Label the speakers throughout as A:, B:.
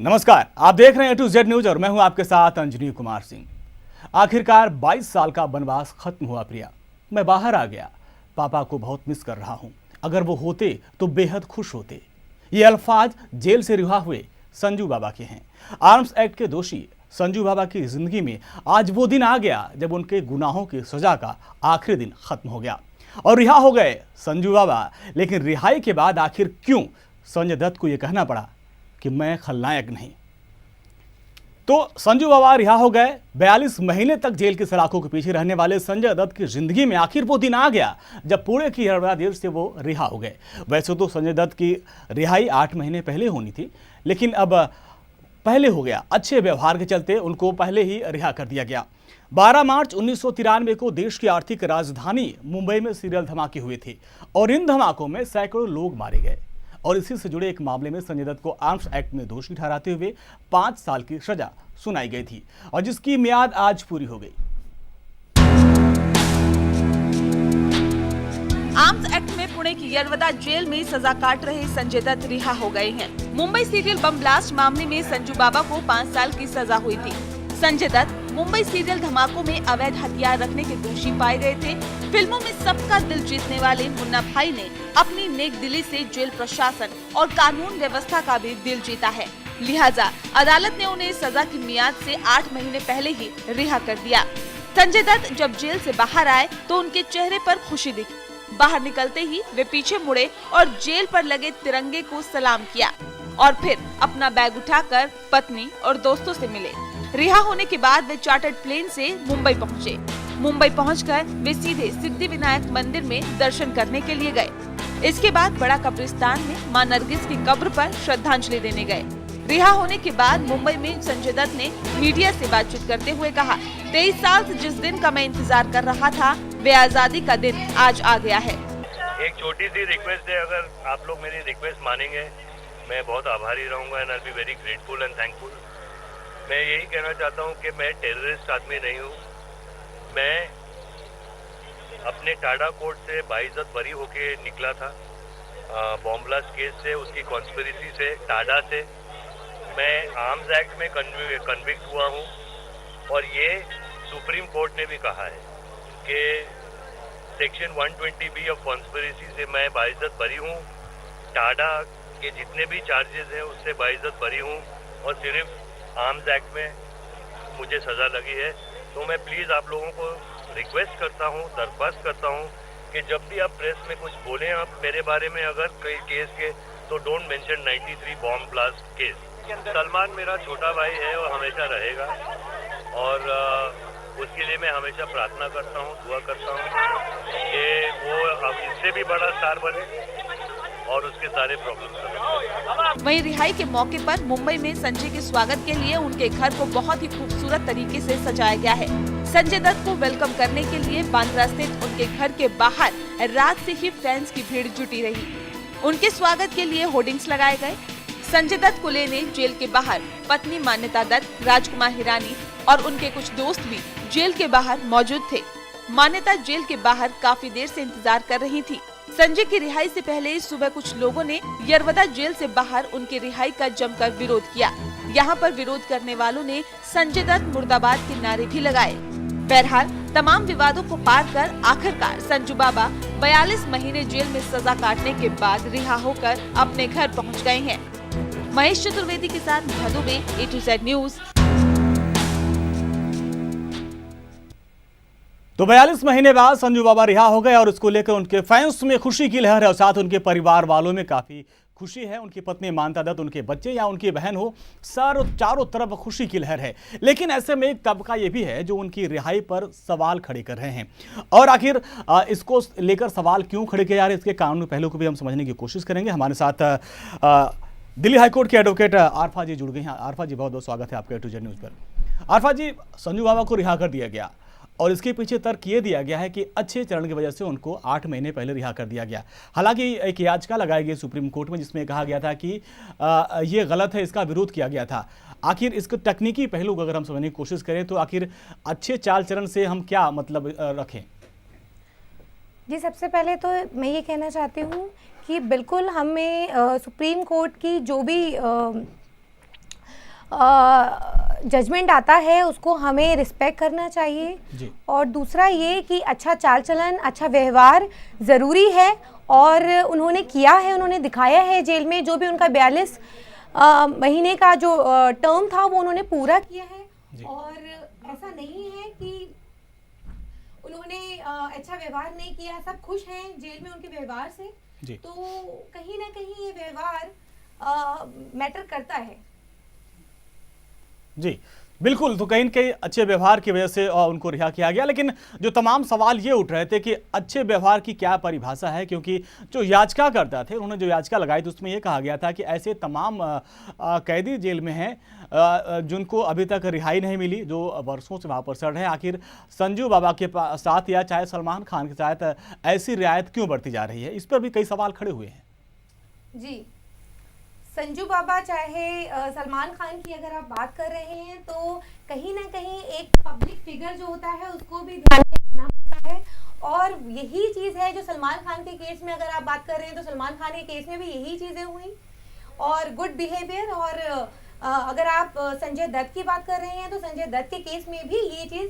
A: नमस्कार, आप देख रहे हैं A to Z न्यूज और मैं हूं आपके साथ अंजनी कुमार सिंह। आखिरकार 22 साल का वनवास खत्म हुआ प्रिया। मैं बाहर आ गया। पापा को बहुत मिस कर रहा हूं। अगर वो होते तो बेहद खुश होते। ये अल्फाज जेल से रिहा हुए संजू बाबा के हैं। आर्म्स एक्ट के दोषी संजू बाबा की जिंदगी में आज वो दिन आ गया जब उनके गुनाहों की सजा का आखिरी दिन खत्म हो गया और रिहा हो गए संजू बाबा। लेकिन रिहाई के बाद आखिर क्यों संजय दत्त को यह कहना पड़ा कि मैं खलनायक नहीं? तो संजू बाबा रिहा हो गए। 42 महीने तक जेल की सलाखों के पीछे रहने वाले संजय दत्त की जिंदगी में आखिर वो दिन आ गया जब पूरे की देर से वो रिहा हो गए। वैसे तो संजय दत्त की रिहाई 8 महीने पहले होनी थी, लेकिन अब पहले हो गया। अच्छे व्यवहार के चलते उनको पहले ही रिहा कर दिया गया। 12 मार्च 1993 को देश की आर्थिक राजधानी मुंबई में सीरियल धमाके हुए थे और इन धमाकों में सैकड़ों लोग मारे गए और इसी से जुड़े एक मामले में संजय दत्त को आर्म्स एक्ट में दोषी ठहराते हुए 5 साल की सजा सुनाई गई थी और जिसकी मियाद आज पूरी हो गई।
B: आर्म्स एक्ट में पुणे की यरवदा जेल में सजा काट रहे संजय दत्त रिहा हो गए हैं। मुंबई सीरियल बम ब्लास्ट मामले में संजू बाबा को 5 साल की सजा हुई थी। संजय दत्त मुंबई सीरियल धमाकों में अवैध हथियार रखने के दोषी पाए गए थे। फिल्मों में सबका दिल जीतने वाले मुन्ना भाई ने अपनी नेकदिली से जेल प्रशासन और कानून व्यवस्था का भी दिल जीता है। लिहाजा अदालत ने उन्हें सजा की मियाद से 8 महीने पहले ही रिहा कर दिया। संजय दत्त जब जेल से बाहर आए तो उनके चेहरे पर खुशी दिखी। बाहर निकलते ही वे पीछे मुड़े और जेल पर लगे तिरंगे को सलाम किया और फिर अपना बैग उठाकर पत्नी और दोस्तों से मिले। रिहा होने के बाद वे चार्टर्ड प्लेन से मुंबई पहुंचे। मुंबई पहुंचकर वे सीधे सिद्धिविनायक मंदिर में दर्शन करने के लिए गए। इसके बाद बड़ा कब्रिस्तान में मां नरगिस की कब्र पर श्रद्धांजलि देने गए। रिहा होने के बाद मुंबई में संजय दत्त ने मीडिया से बातचीत करते हुए कहा, 23 साल से जिस दिन का मैं इंतजार कर रहा था वे आजादी का दिन आज आ गया है।
C: एक छोटी सी रिक्वेस्ट है, अगर आप लोग मेरी रिक्वेस्ट मानेंगे मैं बहुत आभारी रहूंगा and I will be very grateful and thankful. मैं यही कहना चाहता हूं कि मैं टेररिस्ट आदमी नहीं हूं। मैं अपने टाडा कोर्ट से बाइज्जत बरी होके निकला था। बॉम्ब ब्लास्ट केस से, उसकी कॉन्स्पिरेसी से, टाडा से मैं आर्म्स एक्ट में कन्विक्ट हुआ हूं और ये सुप्रीम कोर्ट ने भी कहा है कि सेक्शन 120B ऑफ कॉन्स्पिरेसी से मैं बाइज्जत बरी हूं। टाडा के जितने भी चार्जेस हैं उससे बाइज्जत बरी हूं और सिर्फ आर्म्स एक्ट में मुझे सज़ा लगी है। तो मैं प्लीज़ आप लोगों को रिक्वेस्ट करता हूं, दरख्वास्त करता हूं कि जब भी आप प्रेस में कुछ बोलें आप मेरे बारे में अगर कई केस के, तो don't mention 93 bomb blast case. Salman मेरा छोटा भाई है और हमेशा रहेगा और उसके लिए मैं हमेशा प्रार्थना करता हूं, दुआ करता हूं कि वो अब इससे भी बड़ा स्टार बने और उसके सारे प्रॉब्लम।
B: वहीं रिहाई के मौके पर मुंबई में संजय के स्वागत के लिए उनके घर को बहुत ही खूबसूरत तरीके से सजाया गया है। संजय दत्त को वेलकम करने के लिए बांद्रा स्थित उनके घर के बाहर रात से ही फैंस की भीड़ जुटी रही। उनके स्वागत के लिए होर्डिंग्स लगाए गए। संजय दत्त को लेने जेल के बाहर पत्नी मान्यता दत्त, राजकुमार हिरानी और उनके कुछ दोस्त भी जेल के बाहर मौजूद थे। मान्यता जेल के बाहर काफी देर से इंतजार कर रही थी। संजय की रिहाई से पहले सुबह कुछ लोगों ने यरवदा जेल से बाहर उनकी रिहाई का जमकर विरोध किया। यहाँ पर विरोध करने वालों ने संजय दत्त मुर्दाबाद के नारे भी लगाए। बहरहाल तमाम विवादों को पार कर आखिरकार संजू बाबा 42 महीने जेल में सजा काटने के बाद रिहा होकर अपने घर पहुँच गए हैं। महेश चतुर्वेदी के साथ मधु में A to Z न्यूज।
A: तो 42 महीने बाद संजू बाबा रिहा हो गए और इसको लेकर उनके फैंस में खुशी की लहर है और साथ उनके परिवार वालों में काफी खुशी है। उनकी पत्नी मान्यता दत्त, उनके बच्चे या उनकी बहन हो, चारों तरफ खुशी की लहर है। लेकिन ऐसे में एक तबका ये भी है जो उनकी रिहाई पर सवाल खड़े कर रहे हैं और आखिर इसको लेकर सवाल क्यों खड़े किए जा रहे हैं, इसके कानूनी पहलू को भी हम समझने की कोशिश करेंगे। हमारे साथ दिल्ली हाईकोर्ट के एडवोकेट आरफा जी जुड़ गए हैं। आरफा जी, बहुत बहुत स्वागत है आपके A to Z न्यूज पर। आरफा जी, संजू बाबा को रिहा कर दिया गया और इसके पीछे तर्क ये दिया गया है कि अच्छे चरण की वजह से उनको 8 महीने पहले रिहा कर दिया गया। हालांकि एक याचिका लगाई गई सुप्रीम कोर्ट में जिसमें कहा गया था कि ये गलत है, इसका विरोध किया गया था। आखिर इसको तकनीकी पहलू अगर हम समझने की कोशिश करें तो आखिर अच्छे चाल चरण से हम क्या मतलब रखें?
D: जी, सबसे पहले तो मैं ये कहना चाहती हूँ कि बिल्कुल हमें सुप्रीम कोर्ट की जो भी जजमेंट आता है उसको हमें रिस्पेक्ट करना चाहिए।
A: जी।
D: और दूसरा ये कि अच्छा चाल चलन, अच्छा व्यवहार ज़रूरी है, और उन्होंने किया है, उन्होंने दिखाया है जेल में। जो भी उनका 42 महीने का जो टर्म था वो उन्होंने पूरा किया है। और ऐसा नहीं है कि उन्होंने अच्छा व्यवहार नहीं किया। सब खुश हैं जेल में उनके व्यवहार से।
A: जी।
D: तो कहीं ना कहीं ये व्यवहार मैटर करता है।
A: जी बिल्कुल, तो कहीं न कहीं अच्छे व्यवहार की वजह से उनको रिहा किया गया। लेकिन जो तमाम सवाल ये उठ रहे थे कि अच्छे व्यवहार की क्या परिभाषा है, क्योंकि जो याचिका करता थे, उन्होंने जो याचिका लगाई थी उसमें ये कहा गया था कि ऐसे तमाम कैदी जेल में हैं जिनको अभी तक रिहाई नहीं मिली, जो वर्षों से वहाँ पर सड़ रहे हैं। आखिर संजू बाबा के साथ या चाहे सलमान खान के साथ ऐसी रियायत क्यों बढ़ती जा रही है, इस पर भी कई सवाल खड़े हुए हैं।
D: जी, संजू बाबा चाहे सलमान खान की अगर आप बात कर रहे हैं तो कहीं ना कहीं एक पब्लिक फिगर जो होता है उसको भी ध्यान में रखना पड़ता है। और यही चीज़ है जो सलमान खान के केस में अगर आप बात कर रहे हैं तो सलमान खान के केस में भी यही चीज़ें हुई, और गुड बिहेवियर। और अगर आप संजय दत्त की बात कर रहे हैं तो संजय दत्त के केस में भी ये चीज़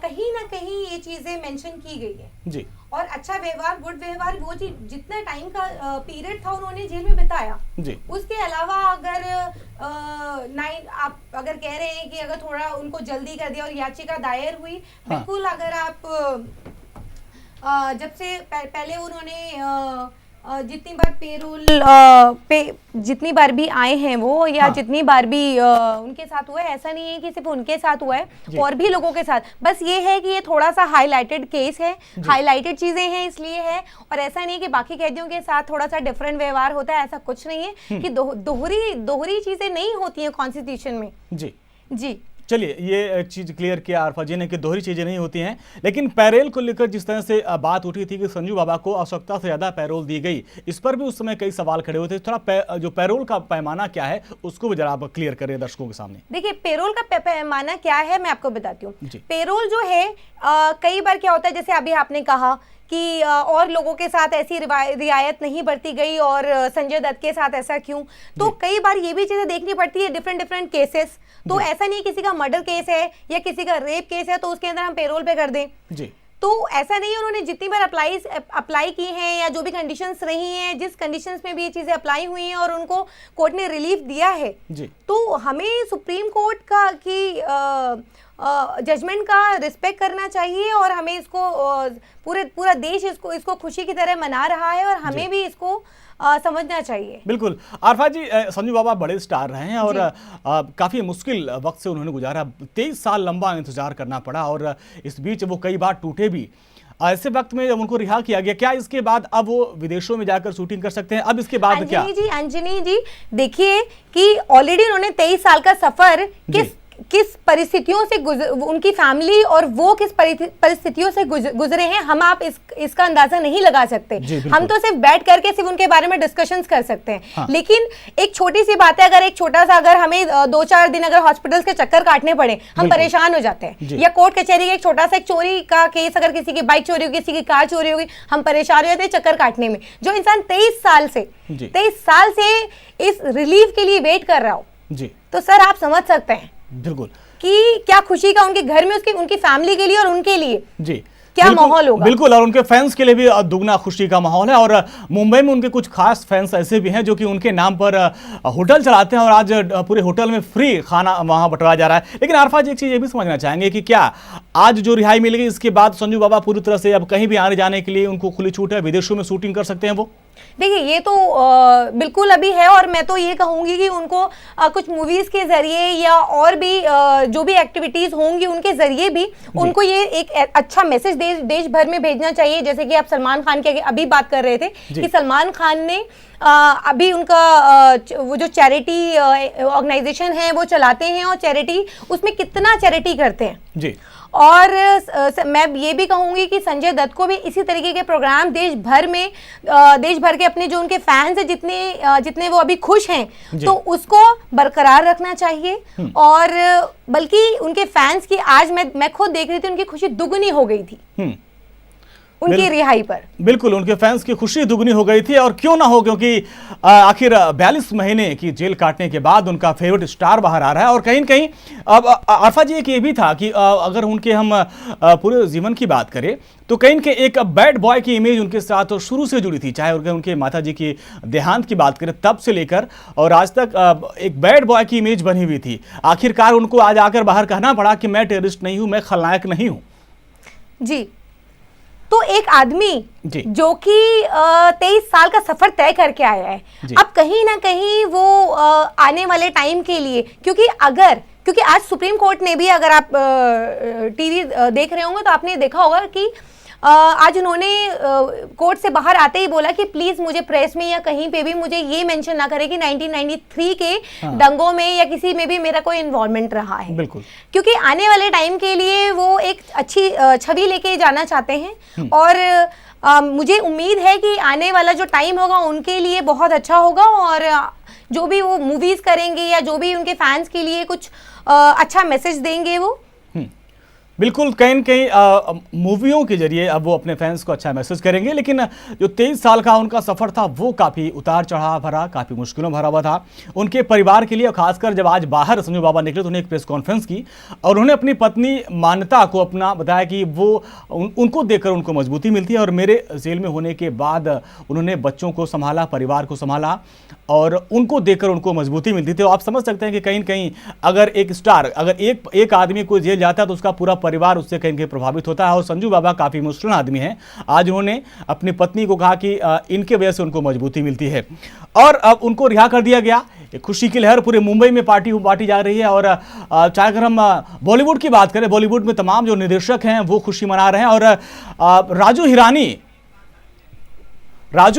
D: कहीं ना कहीं ये चीज़ें मेंशन की गई है।
A: जी।
D: और अच्छा व्यवहार, गुड व्यवहार, वो चीज जितना टाइम का पीरियड था उन्होंने जेल में बिताया।
A: जी।
D: उसके अलावा अगर आप अगर कह रहे हैं कि अगर थोड़ा उनको जल्दी कर दिया और याचिका दायर हुई,
A: हाँ।
D: बिल्कुल अगर आप जब से पहले उन्होंने जितनी बार जितनी बार भी आए हैं वो, या
A: हाँ।
D: जितनी बार भी उनके साथ हुआ है, ऐसा नहीं है कि सिर्फ उनके साथ हुआ है, और भी लोगों के साथ। बस ये है कि ये थोड़ा सा हाईलाइटेड केस है, हाईलाइटेड चीजें हैं इसलिए है, और ऐसा नहीं कि बाकी कैदियों के साथ थोड़ा सा डिफरेंट व्यवहार होता है, ऐसा कुछ नहीं है कि दोहरी चीजें नहीं होती हैं कॉन्स्टिट्यूशन में।
A: जी
D: जी,
A: चलिए, ये चीज़ क्लियर किया आरफा जी ने कि दोहरी चीज़ें नहीं होती हैं। लेकिन पैरोल को लेकर जिस तरह से बात उठी थी कि संजू बाबा को आवश्यकता से ज़्यादा पैरोल दी गई, इस पर भी उस समय कई सवाल खड़े हुए थे। थोड़ा जो पैरोल का पैमाना क्या है उसको भी जरा आप क्लियर करें दर्शकों के सामने।
D: देखिए, पेरोल का पैमाना क्या है मैं आपको बताती हूँ।
A: जी।
D: पेरोल जो है कई बार क्या होता है, जैसे अभी आपने कहा कि और लोगों के साथ ऐसी रियायत नहीं बरती गई और संजय दत्त के साथ ऐसा क्यों। तो कई बार ये भी चीजें देखनी पड़ती है, डिफरेंट केसेस। तो ऐसा नहीं किसी का मर्डर केस है या किसी का रेप केस है तो उसके अंदर हम पेरोल पे कर दें।
A: जी।
D: तो ऐसा नहीं है। उन्होंने जितनी बार अप्लाई की हैं या जो भी कंडीशंस रही हैं, जिस कंडीशंस में भी ये चीजें अप्लाई हुई हैं और उनको कोर्ट ने रिलीफ दिया है,
A: जी।
D: तो हमें सुप्रीम कोर्ट का की जजमेंट का रिस्पेक्ट करना चाहिए, और हमें इसको पूरा देश इसको खुशी की तरह मना रहा है, और हमें भी इसको समझना चाहिए।
A: बिल्कुल आरफा जी, संजू बाबा बड़े स्टार रहे हैं और काफ़ी मुश्किल वक्त से उन्होंने गुजारा। 23 साल लंबा इंतजार करना पड़ा और इस बीच वो कई बार टूटे भी। ऐसे वक्त में जब उनको रिहा किया गया, क्या इसके बाद अब वो विदेशों में जाकर शूटिंग कर सकते हैं? अब इसके बाद क्या?
D: अंजनी जी देखिए कि ऑलरेडी उन्होंने 23 साल का सफर किस परिस्थितियों से उनकी फैमिली और वो किस परिस्थितियों से गुजरे हैं, हम आप इसका अंदाजा नहीं लगा सकते। हम तो सिर्फ बैठ करके सिर्फ उनके बारे में डिस्कशंस कर सकते हैं। हाँ। लेकिन एक छोटी सी बात है, अगर हमें 2-4 दिन अगर हॉस्पिटल्स के चक्कर काटने पड़े, हम परेशान हो जाते हैं। या कोर्ट कचहरी का एक छोटा सा एक चोरी का केस, अगर किसी की बाइक चोरी होगी, किसी की कार चोरी होगी, हम परेशान हो जाते हैं चक्कर काटने में। जो इंसान 23 साल से इस रिलीफ के लिए वेट कर रहा हो, तो सर आप समझ सकते हैं
A: बिल्कुल
D: कि क्या खुशी का उनके घर में उनकी फैमिली के लिए और उनके लिए
A: जी
D: क्या माहौल होगा।
A: बिल्कुल, और उनके फैंस के लिए भी दुगना खुशी का माहौल है। और मुंबई में उनके कुछ खास फैंस ऐसे भी हैं जो कि उनके नाम पर होटल चलाते हैं और आज पूरे होटल में फ्री खाना वहां बंटवाया जा रहा है। लेकिन आरफा जी, एक चीज ये भी समझना चाहेंगे कि क्या आज जो रिहाई मिल गई इसके बाद संजू बाबा पूरी तरह से अब कहीं भी आने जाने के लिए उनको खुली छूट है, विदेशों में शूटिंग कर सकते हैं वो?
D: देखिए, ये तो बिल्कुल अभी है, और मैं तो ये कहूंगी कि उनको कुछ मूवीज के जरिए या और भी जो भी एक्टिविटीज होंगी उनके जरिए भी उनको ये एक अच्छा मैसेज देश भर में भेजना चाहिए। जैसे कि आप सलमान खान की अभी बात कर रहे थे कि सलमान खान ने अभी उनका वो जो चैरिटी ऑर्गेनाइजेशन है वो चलाते हैं, और चैरिटी उसमें कितना चैरिटी करते हैं जी। और मैं ये भी कहूंगी कि संजय दत्त को भी इसी तरीके के प्रोग्राम देश भर के अपने जो उनके फैंस हैं जितने वो अभी खुश हैं, तो उसको बरकरार रखना चाहिए। और बल्कि उनके फैंस की आज मैं खुद देख रही थी, उनकी खुशी दुगनी हो गई थी। उनकी रिहाई पर।
A: बिल्कुल, उनके फैंस की खुशी दुगनी हो गई थी, और क्यों ना हो, क्योंकि आखिर 42 महीने की जेल काटने के बाद उनका फेवरेट स्टार बाहर आ रहा है। और कहीं न कहीं अब आरफा जी, एक ये भी था कि अगर उनके हम पूरे जीवन की बात करें तो कहीं न कहीं एक बैड बॉय की इमेज उनके साथ शुरू से जुड़ी थी। चाहे उनके माता जी की देहांत की बात करें तब से लेकर और आज तक एक बैड बॉय की इमेज बनी हुई थी। आखिरकार उनको आज आकर बाहर कहना पड़ा कि मैं टेररिस्ट नहीं हूं, मैं खलनायक नहीं हूं।
D: जी, तो एक आदमी
A: जी।
D: जो कि 23 साल का सफर तय करके आया है, अब कहीं ना कहीं वो आने वाले टाइम के लिए, क्योंकि आज सुप्रीम कोर्ट ने भी, अगर आप टीवी देख रहे होंगे तो आपने देखा होगा कि आज उन्होंने कोर्ट से बाहर आते ही बोला कि प्लीज मुझे प्रेस में या कहीं पे भी मुझे ये मेंशन ना करे कि 1993 के दंगों में या किसी में भी मेरा कोई इन्वॉल्वमेंट रहा है।
A: बिल्कुल,
D: क्योंकि आने वाले टाइम के लिए वो एक अच्छी छवि लेके जाना चाहते हैं, और मुझे उम्मीद है कि आने वाला जो टाइम होगा उनके लिए बहुत अच्छा होगा, और जो भी वो मूवीज करेंगे या जो भी उनके फैंस के लिए कुछ अच्छा मैसेज देंगे वो।
A: बिल्कुल, कहीं न कहीं मूवियों के जरिए अब वो अपने फैंस को अच्छा मैसेज करेंगे। लेकिन जो 23 साल का उनका सफ़र था वो काफ़ी उतार चढ़ाव भरा, काफ़ी मुश्किलों भरा हुआ था उनके परिवार के लिए। खासकर जब आज बाहर संजू बाबा निकले तो उन्होंने एक प्रेस कॉन्फ्रेंस की और उन्होंने अपनी पत्नी मान्यता को अपना बताया कि वो उनको देखकर उनको मजबूती मिलती है। और मेरे जेल में होने के बाद उन्होंने बच्चों को संभाला, परिवार को संभाला, और उनको देखकर उनको मजबूती मिलती थी। तो आप समझ सकते हैं कि कहीं न कहीं अगर एक स्टार, अगर एक आदमी कोई जेल जाता है तो उसका पूरा परिवार उससे कहीं कहीं प्रभावित होता है। और संजू बाबा काफ़ी मुश्किल आदमी हैं। आज उन्होंने अपनी पत्नी को कहा कि इनके वजह से उनको मजबूती मिलती है, और अब उनको रिहा कर दिया गया। एक खुशी की लहर पूरे मुंबई में बांटी जा रही है। और चाहे अगर हम बॉलीवुड की बात करें, बॉलीवुड में तमाम जो निर्देशक हैं वो खुशी मना रहे हैं। और राजू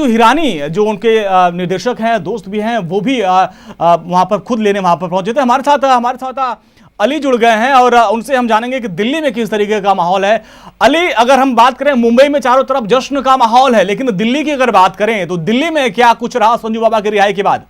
A: हिरानी जो उनके निर्देशक हैं, दोस्त भी हैं, वो भी वहां पर खुद लेने वहां पर पहुंचे थे। हमारे साथ अली जुड़ गए हैं और उनसे हम जानेंगे कि दिल्ली में किस तरीके का माहौल है। अली, अगर हम बात करें, मुंबई में चारों तरफ जश्न का माहौल है, लेकिन दिल्ली की अगर बात करें तो दिल्ली में क्या कुछ रहा संजू बाबा की रिहाई के बाद?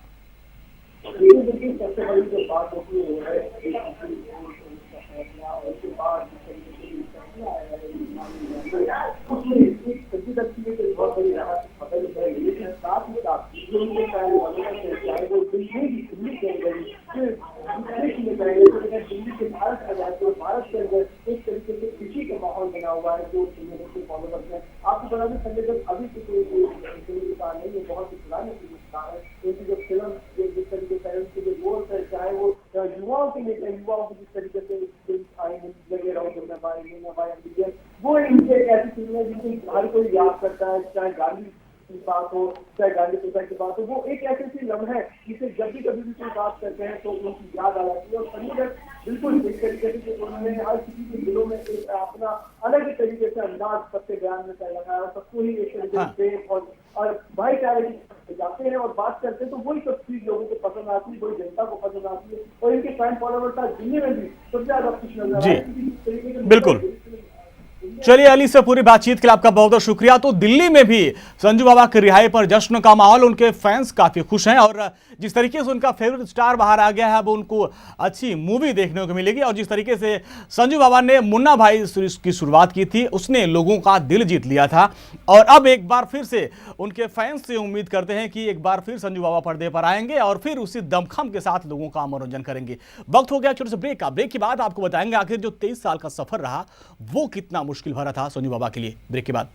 E: भारत के अंदर एक तरीके से खुशी का माहौल बना हुआ है जो फॉलोवर्स हैं। आपको बता दें, संजय दत्त अभी से कोई स्टार नहीं है, बहुत ही पुराने स्टार है। उनकी जो फिल्म जिस तरीके से उनके जो रोल्स है, चाहे वो युवाओं के लिए, युवाओं को जिस तरीके से लगे रहो, वो इनकी एक ऐसी फिल्म है जिनको हर कोई याद करता है। चाहे गांधी की बात हो, चाहे गांधी पिता की बात हो, वो एक ऐसी लम्हा है जिसे जब भी कभी भी कोई बात करते हैं तो उनकी याद आ जाती है। और संजय दत्त बिल्कुल इस तरीके से उन्होंने हर किसी के दिलों में एक अपना अलग तरीके से अंदाज सबके बयान में कर रखा है, और सबको ही एक तरीके से और भाईचारे की जाते हैं और बात करते हैं तो वही सब चीज लोगों को पसंद आती है, वही जनता को पसंद आती है। और इनके फैन फॉलोवर्स आज दिल्ली में भी सबसे ज्यादा खुश नजर आए।
A: बिल्कुल, चलिए अली से पूरी बातचीत के लिए आपका बहुत बहुत शुक्रिया। तो दिल्ली में भी संजू बाबा की रिहाई पर जश्न का माहौल, उनके फैंस काफी खुश हैं, और जिस तरीके से उनका फेवरेट स्टार बाहर आ गया है अब उनको अच्छी मूवी देखने को मिलेगी। और जिस तरीके से संजू बाबा ने मुन्ना भाई की शुरुआत की थी, उसने लोगों का दिल जीत लिया था, और अब एक बार फिर से उनके फैंस से उम्मीद करते हैं कि एक बार फिर संजू बाबा पर्दे पर आएंगे और फिर उसी दमखम के साथ लोगों का मनोरंजन करेंगे। वक्त हो गया छोटे से ब्रेक का। ब्रेक के बाद आपको बताएंगे आखिर जो 23 साल का सफर रहा वो कितना मुश्किल भरा था संजू बाबा के लिए। ब्रेक के बाद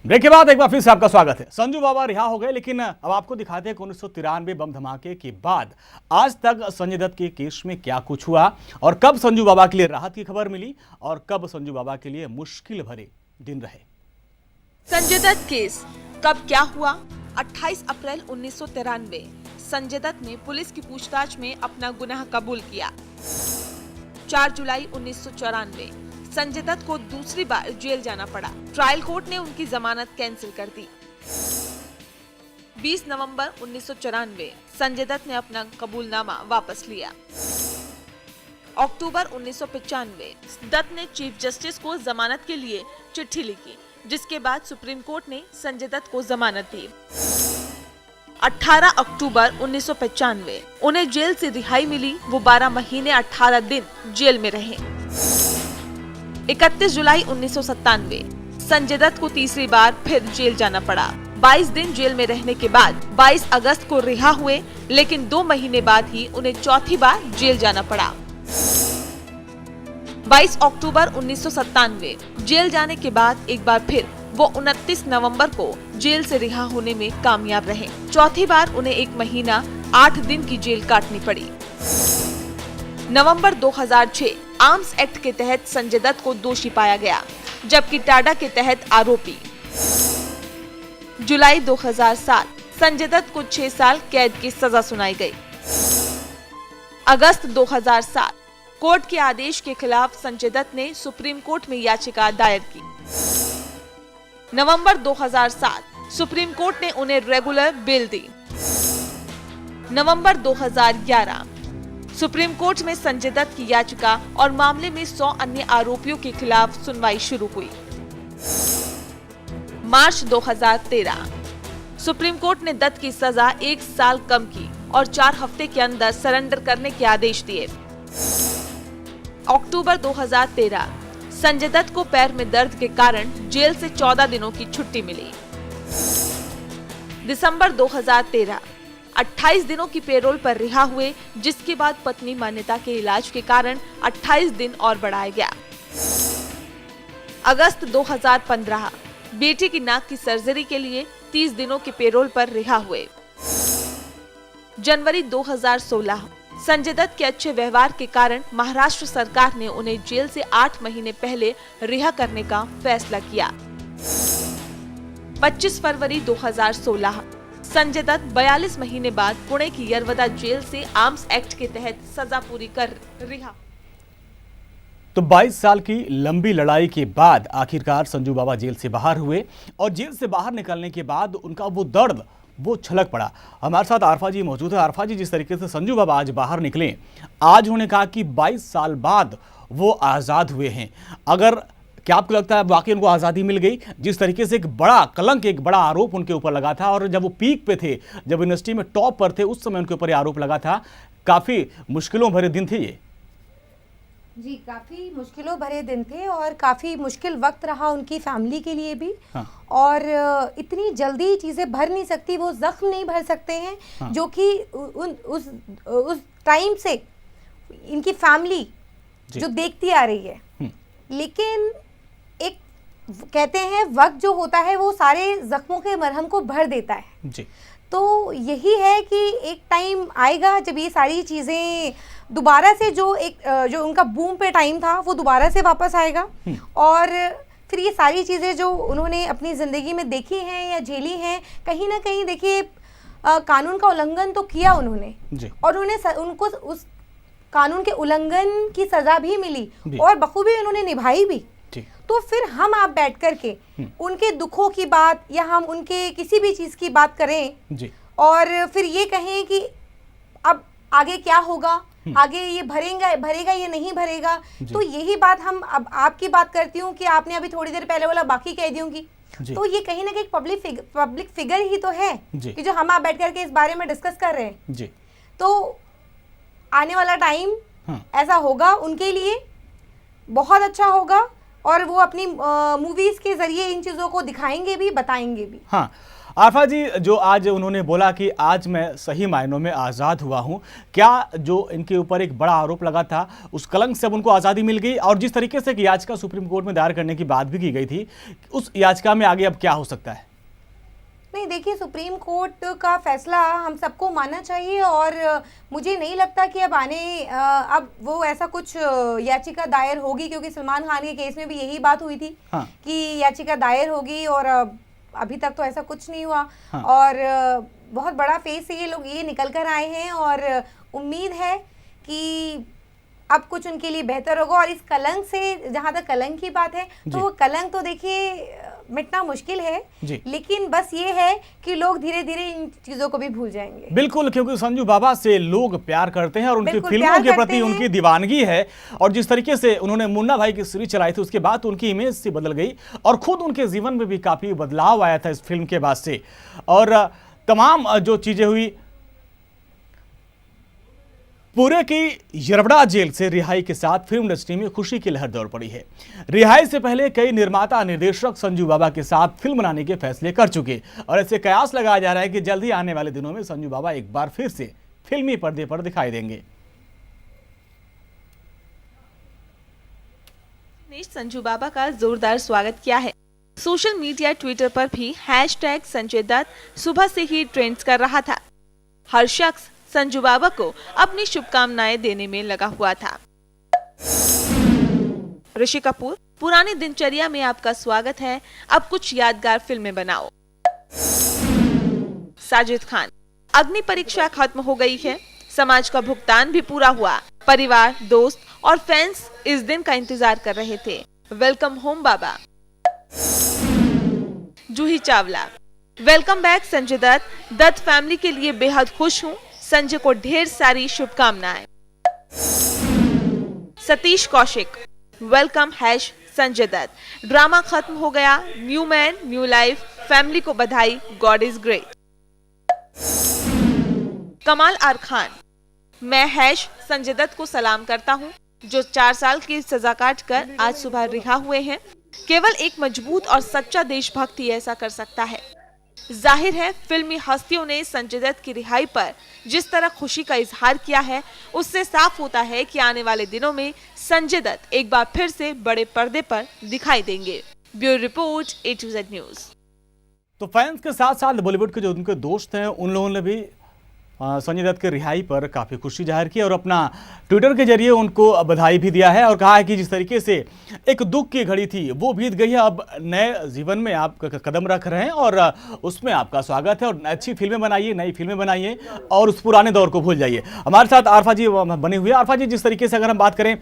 A: ब्रेक के बाद एक बार फिर से आपका स्वागत है। संजू बाबा रिहा हो गए, लेकिन अब आपको दिखाते हैं कि 1993 बम धमाके के बाद आज तक संजय दत्त के केस में क्या कुछ हुआ, और कब संजू बाबा के लिए राहत की खबर मिली और कब संजू बाबा के लिए मुश्किल भरे दिन रहे।
B: संजय दत्त केस कब क्या हुआ? 28 अप्रैल 1993 संजय दत्त ने पुलिस की पूछताछ में अपना गुनाह कबूल किया। 4 जुलाई 1994 संजय दत्त को दूसरी बार जेल जाना पड़ा। ट्रायल कोर्ट ने उनकी जमानत कैंसिल कर दी। 20 नवंबर 1994 संजय दत्त ने अपना कबूलनामा वापस लिया। अक्टूबर 1995 दत्त ने चीफ जस्टिस को जमानत के लिए चिट्ठी लिखी, जिसके बाद सुप्रीम कोर्ट ने संजय दत्त को जमानत दी। 18 अक्टूबर 1995 उन्हें जेल से रिहाई मिली। वो 12 महीने 18 दिन जेल में रहे। 31 जुलाई 1997 संजय दत्त को तीसरी बार फिर जेल जाना पड़ा। 22 दिन जेल में रहने के बाद 22 अगस्त को रिहा हुए, लेकिन 2 महीने बाद ही उन्हें चौथी बार जेल जाना पड़ा। 22 अक्टूबर 1997 जेल जाने के बाद एक बार फिर वो 29 नवंबर को जेल से रिहा होने में कामयाब रहे। चौथी बार उन्हें 1 महीना 8 दिन की जेल काटनी पड़ी। नवंबर 2006 आर्म्स एक्ट के तहत संजय दत्त को दोषी पाया गया, जबकि टाडा के तहत आरोपी। जुलाई 2007 संजय दत्त को 6 साल कैद की सजा सुनाई गई। अगस्त 2007 कोर्ट के आदेश के खिलाफ संजय दत्त ने सुप्रीम कोर्ट में याचिका दायर की। नवंबर 2007 सुप्रीम कोर्ट ने उन्हें रेगुलर बेल दी। नवंबर 2011 सुप्रीम कोर्ट में संजय दत्त की याचिका और मामले में 100 अन्य आरोपियों के खिलाफ सुनवाई शुरू हुई। मार्च 2013 सुप्रीम कोर्ट ने दत्त की सजा 1 साल कम की और 4 हफ्ते के अंदर सरेंडर करने के आदेश दिए। अक्टूबर 2013 संजय दत्त को पैर में दर्द के कारण जेल से 14 दिनों की छुट्टी मिली। दिसंबर 2013 28 दिनों की पेरोल पर रिहा हुए, जिसके बाद पत्नी मान्यता के इलाज के कारण 28 दिन और बढ़ाया गया। अगस्त 2015 बेटी की नाक की सर्जरी के लिए 30 दिनों की पेरोल पर रिहा हुए। जनवरी 2016 संजय दत्त के अच्छे व्यवहार के कारण महाराष्ट्र सरकार ने उन्हें जेल से 8 महीने पहले रिहा करने का फैसला किया। 25 फरवरी 2016 संजय दत्त 42 महीने बाद पुणे की यरवदा जेल से आर्म्स एक्ट के तहत सजा पूरी कर रिहा।
A: तो 22 साल की लंबी लड़ाई के बाद आखिरकार संजू बाबा जेल से बाहर हुए और जेल से बाहर निकलने के बाद उनका वो दर्द वो छलक पड़ा। हमारे साथ आरफा जी मौजूद है। आरफा जी, जिस तरीके से संजू बाबा आज बाहर निकले, आज उन्होंने कहा कि 22 साल बाद वो आज़ाद हुए हैं। अगर क्या आपको लगता है वाकई उनको आज़ादी मिल गई? जिस तरीके से एक बड़ा कलंक, एक बड़ा आरोप उनके ऊपर लगा था और जब वो पीक पे थे, जब यूनिवर्सिटी में टॉप पर थे, उस समय उनके ऊपर आरोप लगा था। काफ़ी मुश्किलों भरे दिन थे ये।
D: जी, काफ़ी मुश्किलों भरे दिन थे और काफ़ी मुश्किल वक्त रहा उनकी फैमिली के लिए भी।
A: हाँ।
D: और इतनी जल्दी चीज़ें भर नहीं सकती, वो जख्म नहीं भर सकते हैं।
A: हाँ।
D: जो कि उस टाइम से इनकी फैमिली जो देखती आ रही है। लेकिन एक कहते हैं वक्त जो होता है वो सारे जख्मों के मरहम को भर देता है
A: जी।
D: तो यही है कि एक टाइम आएगा जब ये सारी चीज़ें दोबारा से जो उनका बूम पे टाइम था वो दोबारा से वापस आएगा। और फिर ये सारी चीज़ें जो उन्होंने अपनी ज़िंदगी में देखी हैं या झेली हैं, कहीं ना कहीं देखिए कानून का उल्लंघन तो किया उन्होंने
A: जी।
D: और उनको उस कानून के उल्लंघन की सज़ा भी मिली और बखूबी उन्होंने निभाई भी। तो फिर हम आप बैठ कर के उनके दुखों की बात या हम उनके किसी भी चीज़ की बात करें जी। और फिर ये कहें कि अब आगे क्या होगा, आगे ये भरेगा या नहीं भरेगा, तो यही बात हम अब आपकी बात करती हूँ कि आपने अभी थोड़ी देर पहले बोला बाकी कह दूंगी। तो ये कहीं ना कहीं पब्लिक फिगर ही तो है कि जो हम आप बैठ कर के इस बारे में डिस्कस कर रहे हैं जी। तो आने वाला टाइम ऐसा होगा उनके लिए, बहुत अच्छा होगा और वो अपनी मूवीज के जरिए इन चीजों को दिखाएंगे भी, बताएंगे भी।
A: हाँ आरफा जी, जो आज उन्होंने बोला कि आज मैं सही मायनों में आज़ाद हुआ हूं, क्या जो इनके ऊपर एक बड़ा आरोप लगा था उस कलंक से अब उनको आज़ादी मिल गई? और जिस तरीके से याचिका सुप्रीम कोर्ट में दायर करने की बात भी की गई थी, उस याचिका में आगे अब क्या हो सकता है?
D: नहीं, देखिए सुप्रीम कोर्ट का फैसला हम सबको मानना चाहिए और मुझे नहीं लगता कि अब वो ऐसा कुछ याचिका दायर होगी, क्योंकि सलमान खान के केस में भी यही बात हुई थी कि याचिका दायर होगी और अभी तक तो ऐसा कुछ नहीं हुआ। और बहुत बड़ा फेस से ये लोग ये निकल कर आए हैं और उम्मीद है कि अब कुछ उनके लिए बेहतर होगा। और इस कलंक से, जहां तक कलंक की बात है, तो वो कलंक तो देखिए मिटना मुश्किल है, लेकिन बस ये है कि लोग धीरे धीरे इन चीजों को भी भूल जाएंगे।
A: बिल्कुल, क्योंकि संजू बाबा से लोग प्यार करते हैं और उनकी फिल्मों के प्रति उनकी दीवानगी है। और जिस तरीके से उन्होंने मुन्ना भाई की सीरीज चलाई थी, उसके बाद उनकी इमेज सी बदल गई और खुद उनके जीवन में भी काफी बदलाव आया था इस फिल्म के बाद से। और तमाम जो चीजें हुई, पूरे की यरवड़ा जेल से रिहाई के साथ फिल्म इंडस्ट्री में खुशी की लहर दौड़ पड़ी है। रिहाई से पहले कई निर्माता निर्देशक संजू बाबा के साथ फिल्म बनाने के फैसले कर चुके और ऐसे कयास लगाया जा रहा है कि जल्द ही आने वाले दिनों में संजू बाबा एक बार फिर से फिल्मी पर्दे पर दिखाई देंगे।
B: ने संजू बाबा का जोरदार स्वागत किया है। सोशल मीडिया ट्विटर पर भी हैशटैग संजय दत्त सुबह से ही ट्रेंड्स कर रहा था। हर शख्स संजू बाबा को अपनी शुभकामनाएं देने में लगा हुआ था। ऋषि कपूर, पुरानी दिनचर्या में आपका स्वागत है, अब कुछ यादगार फिल्में बनाओ। साजिद खान, अग्नि परीक्षा खत्म हो गई है, समाज का भुगतान भी पूरा हुआ, परिवार, दोस्त और फैंस इस दिन का इंतजार कर रहे थे। वेलकम होम बाबा। Juhi Chawla, welcome back Sanjay Dutt, Dutt family के लिए बेहद खुश हूँ, संजय को ढेर सारी शुभकामनाएं। Satish Kaushik, welcome hash Sanjay Dutt, drama खत्म हो गया, new man new life, family को बधाई, God is great. Kamaal R Khan, मैं हैश संजय दत्त को सलाम करता हूं, जो 4 साल की सजा काट कर आज सुबह रिहा हुए हैं। केवल एक मजबूत और सच्चा देशभक्त ही ऐसा कर सकता है। जाहिर है फिल्मी हस्तियों ने संजय दत्त की रिहाई पर जिस तरह खुशी का इजहार किया है, उससे साफ होता है कि आने वाले दिनों में संजय दत्त एक बार फिर से बड़े पर्दे पर दिखाई देंगे। Bureau report, A to Z news.
A: तो फैंस के साथ साथ बॉलीवुड के जो उनके दोस्त हैं, उन लोगों ने भी संजय दत्त के रिहाई पर काफ़ी खुशी जाहिर की और अपना ट्विटर के जरिए उनको बधाई भी दिया है और कहा है कि जिस तरीके से एक दुख की घड़ी थी वो बीत गई है, अब नए जीवन में आप कदम रख रहे हैं और उसमें आपका स्वागत है और अच्छी फिल्में बनाइए, नई फिल्में बनाइए और उस पुराने दौर को भूल जाइए। हमारे साथ आरफा जी बने हुए हैं। आरफा जी, जिस तरीके से अगर हम बात करें,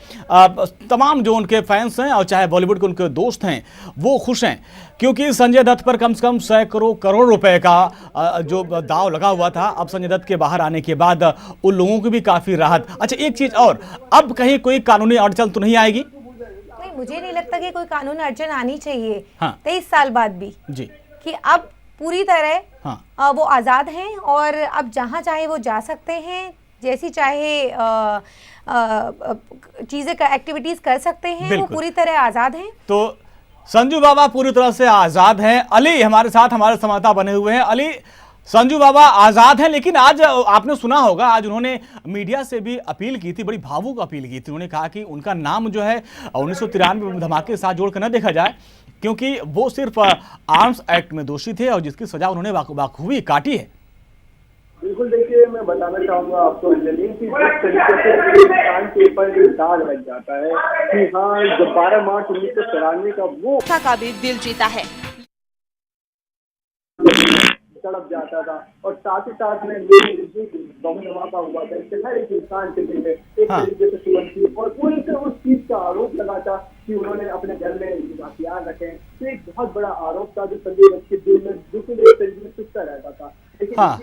A: तमाम जो उनके फैंस हैं और चाहे बॉलीवुड के उनके दोस्त हैं, वो खुश हैं क्योंकि संजय दत्त पर कम से कम सैकड़ों करोड़ रुपए का जो दाव लगा हुआ था, अब संजय दत्त के बाहर आने के बाद उन लोगों की भी काफी राहत। अच्छा, एक चीज और, अब कहीं कोई कानूनी अड़चन तो नहीं आएगी?
D: नहीं, मुझे नहीं लगता कि कोई कानूनी अड़चन आनी चाहिए।
A: हाँ।
D: 23 साल बाद भी जी, कि अब पूरी तरह हाँ। वो आजाद हैं और अब जहां चाहे वो जा सकते हैं, जैसी चाहे चीजें एक्टिविटीज कर सकते हैं, वो पूरी तरह आजाद हैं।
A: तो संजू बाबा पूरी तरह से आजाद हैं। अली हमारे साथ, हमारे संवाददाता बने हुए हैं। अली, संजू बाबा आजाद हैं, लेकिन आज आपने सुना होगा, आज उन्होंने मीडिया से भी अपील की थी, बड़ी भावुक अपील की थी। उन्होंने कहा कि उनका नाम जो है 1993 धमाके के साथ जोड़कर न देखा जाए, क्योंकि वो सिर्फ आर्म्स एक्ट में दोषी थे और जिसकी सजा उन्होंने बाखूबी काटी है।
E: बिल्कुल, देखिए मैं बताना चाहूंगा आपको अंजलि कि जिस तरीके से इंसान के ऊपर एक दाग लग जाता है कि हाँ, जब 12 मार्च 1994 का वो
B: का भी दिल जीता है,
E: तड़प जाता था और साथ ही साथ में धमाका हुआ था, हर एक इंसान के दिल में एक तरीके से तुरंत थी और उन से उस चीज का आरोप लगा था कि उन्होंने अपने घर में हथियार रखे। तो एक बहुत बड़ा आरोप था जो संजय दत्त के दिल में बिल्कुल एक तरीके से चुपता रहता था।
A: हाँ,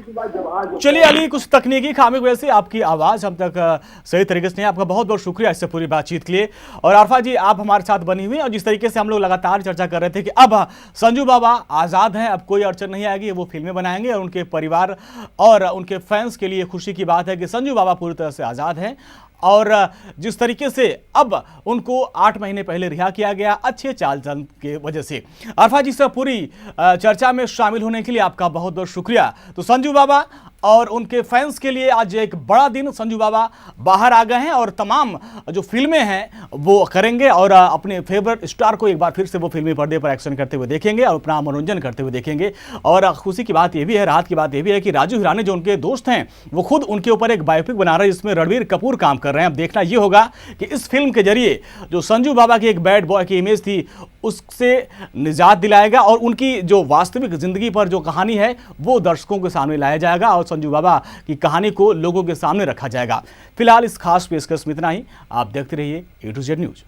A: चलिए अली, कुछ तकनीकी खामी की वजह से आपकी आवाज़ हम तक सही तरीके से नहीं। आपका बहुत बहुत शुक्रिया इससे पूरी बातचीत के लिए। और आरफा जी, आप हमारे साथ बनी हुई और जिस तरीके से हम लोग लगातार चर्चा कर रहे थे कि अब संजू बाबा आज़ाद हैं, अब कोई अड़चन नहीं आएगी, वो फिल्में बनाएंगे और उनके परिवार और उनके फैंस के लिए खुशी की बात है कि संजू बाबा पूरी तरह से आज़ाद हैं। और जिस तरीके से अब उनको 8 महीने पहले रिहा किया गया अच्छे चाल चलन के वजह से। आरफा जी से पूरी चर्चा में शामिल होने के लिए आपका बहुत बहुत शुक्रिया। तो संजू बाबा और उनके फैंस के लिए आज एक बड़ा दिन, संजू बाबा बाहर आ गए हैं और तमाम जो फिल्में हैं वो करेंगे और अपने फेवरेट स्टार को एक बार फिर से वो फिल्मी पर्दे पर एक्शन करते हुए देखेंगे और अपना मनोरंजन करते हुए देखेंगे। और खुशी की बात ये भी है, राहत की बात ये भी है कि राजू हिरानी जो उनके दोस्त हैं वो खुद उनके ऊपर एक बायोपिक बना रहे हैं जिसमें रणबीर कपूर काम कर रहे हैं। अब देखना ये होगा कि इस फिल्म के जरिए जो संजू बाबा की एक बैड बॉय की इमेज थी उससे निजात दिलाएगा और उनकी जो वास्तविक जिंदगी पर जो कहानी है वो दर्शकों के सामने लाया जाएगा और संजू बाबा की कहानी को लोगों के सामने रखा जाएगा। फिलहाल इस खास पेशकश में इतना ही। आप देखते रहिए A to Z न्यूज।